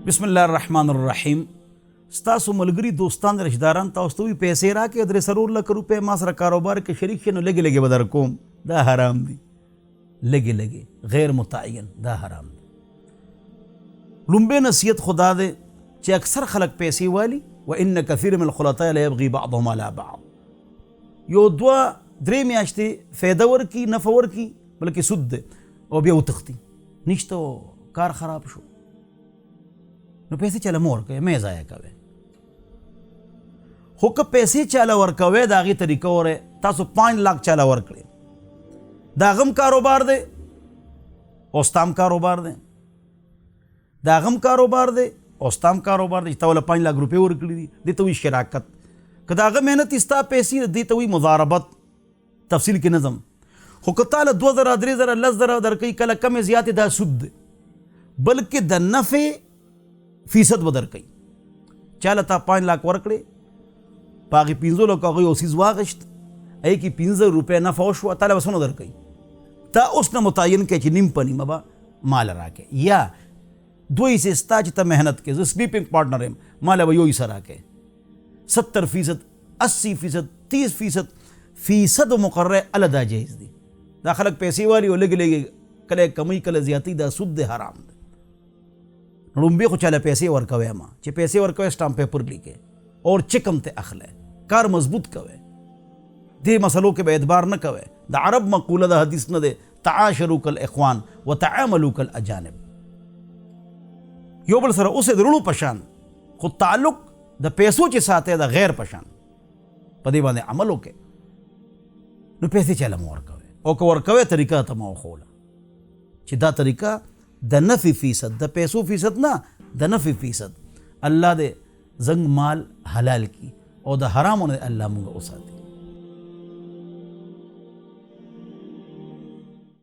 बिस्मिल्लाहिर्रहमानिर्रहीम। ستاسو ملګری دوستان رشداران تاسو ته پیسې راکې درې سرور لک روپے ما سره کاروبار کې شریک شنو لګي لګي بدر کوم دا حرام دي لګي لګي غیر متعین دا حرام دي. لومبه نصیحت خدا دې چې اکثر خلک پیسې والی وان كثير من الخلطاء لا يبغي بعضهم على بعض یو دوا درې میاشتې فایده ورکی نفع ورکی بلکې سود ده او بیا وتختی نشته کار خراب شو نو پیسې چاله مور کوي مې ضایع کوي خو که پیسې چاله ورکوي د هغې طریقه وره تاسو 5 लाख چاله ورکړي د هغه کاروبار دی او ستام کاروبار دی د هغه کاروبار دی او ستام کاروبار دی چې تا له 5 लाख روپۍ ورکړي دي دې ته وایي شراکت که د هغه محنت ستا پیسې دې ته وایي مضاربت تفصیل کې نظم خو که تا له 2000 3000 10,000 درکوي کله کمې زیاتې دا سود دی بلکې د نفع فیصد بدر کوي چاله تا 5 लाख ورکړي پاغي 15 لک هغه یو سیز واغشت ای کی 15 روپے نفع شو تعالی وسونه در کوي تا اوس نه متعین کې چې نیم پنی مبا مال راکې یا دوی سے ستا چې ته مهنت کې ز سلیپینګ پارټنر هم مال به یو سره راکې 70% 80% 30% فیصد مقرره الدا جایز دي دا خلک پیسې والی ولګي لګي کله کمی کله زیاتی دا سود دی حرام دی. لومبه خو چاله پیسې ورکوي ما چې پیسې ورکوي سٹامپ پیپر لیکه اور چکم ته اخله کار مضبوط کوي دې مسلو کې به اعتبار نه کوي د عرب مقوله د حدیث نه ده تعاشروا کالاخوان وتعاملوا کالاجانب یو بل سره اوسه درونو پشان خو تعلق د پیسو چې ساته د غیر پشان په دې باندې عمل وکړي نو پیسې چاله مور کوي او کو ورکوي طریقه ته مو خوله چې دا طریقه د نفع فیصد د پیسو فیصد نه د نفع فیصد الله دې زنګ مال حلال کی او د حرامونو الله مونږ اوساتي.